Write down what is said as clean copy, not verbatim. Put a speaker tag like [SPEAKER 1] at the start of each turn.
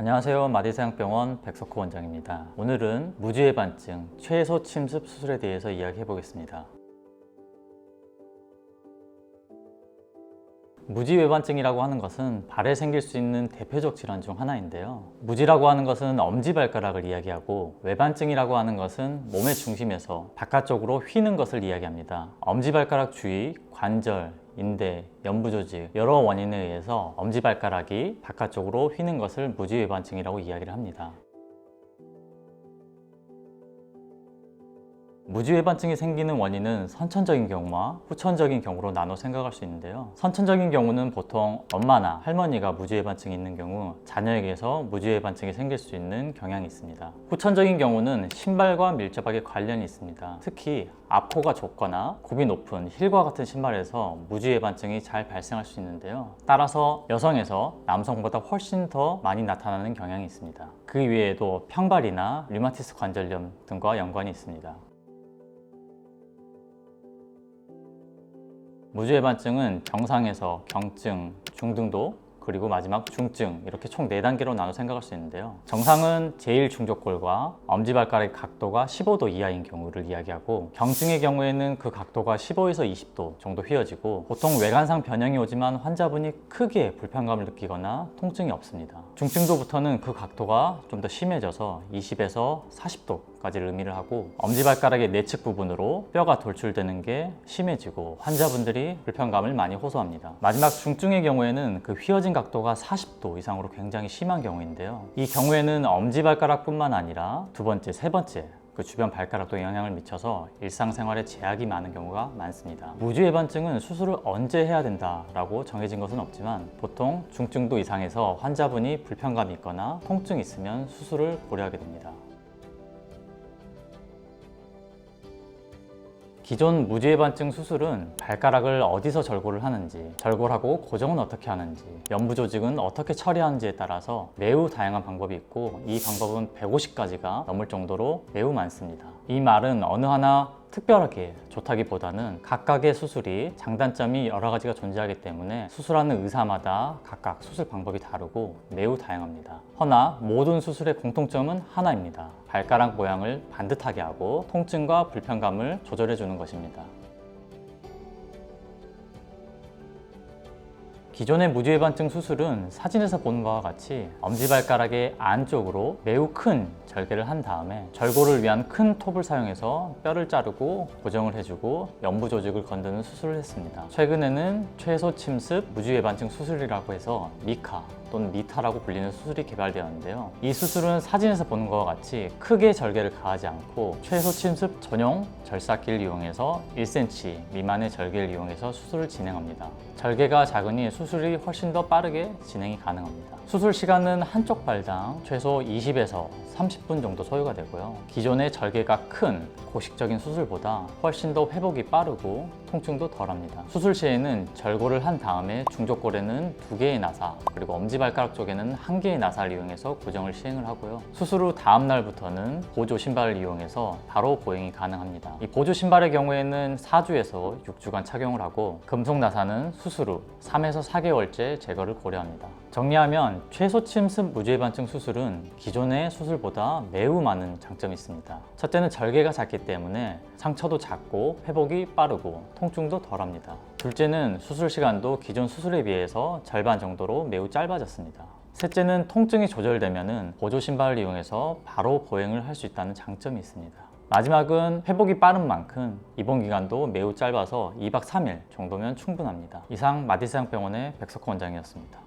[SPEAKER 1] 안녕하세요. 마디사양병원 백석호 원장입니다. 오늘은 무지외반증 최소 침습 수술에 대해서 이야기해 보겠습니다. 무지외반증이라고 하는 것은 발에 생길 수 있는 대표적 질환 중 하나인데요. 무지라고 하는 것은 엄지발가락을 이야기하고 외반증이라고 하는 것은 몸의 중심에서 바깥쪽으로 휘는 것을 이야기합니다. 엄지발가락 주위, 관절, 인대, 연부조직 여러 원인에 의해서 엄지발가락이 바깥쪽으로 휘는 것을 무지외반증이라고 이야기를 합니다. 무지외반증이 생기는 원인은 선천적인 경우와 후천적인 경우로 나눠 생각할 수 있는데요. 선천적인 경우는 보통 엄마나 할머니가 무지외반증이 있는 경우 자녀에게서 무지외반증이 생길 수 있는 경향이 있습니다. 후천적인 경우는 신발과 밀접하게 관련이 있습니다. 특히 앞코가 좁거나 굽이 높은 힐과 같은 신발에서 무지외반증이 잘 발생할 수 있는데요. 따라서 여성에서 남성보다 훨씬 더 많이 나타나는 경향이 있습니다. 그 외에도 평발이나 류마티스 관절염 등과 연관이 있습니다. 무지외반증은 경상에서 경증, 중등도, 그리고 마지막 중증 이렇게 총 4단계로 나눠 생각할 수 있는데요. 정상은 제일 중족골과 엄지발가락의 각도가 15도 이하인 경우를 이야기하고, 경증의 경우에는 그 각도가 15에서 20도 정도 휘어지고, 보통 외관상 변형이 오지만 환자분이 크게 불편감을 느끼거나 통증이 없습니다. 중증도부터는 그 각도가 좀 더 심해져서 20에서 40도까지를 의미를 하고, 엄지발가락의 내측 부분으로 뼈가 돌출되는 게 심해지고 환자분들이 불편감을 많이 호소합니다. 마지막 중증의 경우에는 그 휘어진 각도가 40도 이상으로 굉장히 심한 경우인데요. 이 경우에는 엄지발가락뿐만 아니라 두 번째, 세 번째 그 주변 발가락도 영향을 미쳐서 일상생활에 제약이 많은 경우가 많습니다. 무지외반증은 수술을 언제 해야 된다라고 정해진 것은 없지만, 보통 중증도 이상에서 환자분이 불편감이 있거나 통증이 있으면 수술을 고려하게 됩니다. 기존 무지외반증 수술은 발가락을 어디서 절골을 하는지, 절골하고 고정은 어떻게 하는지, 연부조직은 어떻게 처리하는지에 따라서 매우 다양한 방법이 있고, 이 방법은 150가지가 넘을 정도로 매우 많습니다. 이 말은 어느 하나 특별하게 좋다기보다는 각각의 수술이 장단점이 여러 가지가 존재하기 때문에 수술하는 의사마다 각각 수술 방법이 다르고 매우 다양합니다. 허나 모든 수술의 공통점은 하나입니다. 발가락 모양을 반듯하게 하고 통증과 불편감을 조절해 주는 것입니다. 기존의 무지외반증 수술은 사진에서 보는 것과 같이 엄지발가락의 안쪽으로 매우 큰 절개를 한 다음에 절골을 위한 큰 톱을 사용해서 뼈를 자르고 고정을 해주고 연부조직을 건드는 수술을 했습니다. 최근에는 최소 침습 무지외반증 수술이라고 해서 미카 또는 미타라고 불리는 수술이 개발되었는데요. 이 수술은 사진에서 보는 것과 같이 크게 절개를 가하지 않고 최소 침습 전용 절삭기를 이용해서 1cm 미만의 절개를 이용해서 수술을 진행합니다. 절개가 작으니 수술이 훨씬 더 빠르게 진행이 가능합니다. 수술 시간은 한쪽 발당 최소 20에서 30분 정도 소요가 되고요. 기존의 절개가 큰 고식적인 수술보다 훨씬 더 회복이 빠르고 통증도 덜합니다. 수술 시에는 절골을 한 다음에 중족골에는 2개의 나사, 그리고 엄지발가락 쪽에는 1개의 나사를 이용해서 고정을 시행을 하고요. 수술 후 다음 날부터는 보조 신발을 이용해서 바로 보행이 가능합니다. 이 보조 신발의 경우에는 4주에서 6주간 착용을 하고, 금속 나사는 수술 후 3에서 4개월째 제거를 고려합니다. 정리하면 최소 침습 무지외반증 수술은 기존의 수술보다 매우 많은 장점이 있습니다. 첫째는 절개가 작기 때문에 상처도 작고 회복이 빠르고 통증도 덜합니다. 둘째는 수술 시간도 기존 수술에 비해서 절반 정도로 매우 짧아졌습니다. 셋째는 통증이 조절되면 보조 신발을 이용해서 바로 보행을 할 수 있다는 장점이 있습니다. 마지막은 회복이 빠른 만큼 입원 기간도 매우 짧아서 2박 3일 정도면 충분합니다. 이상 마디사양병원의 백석호 원장이었습니다.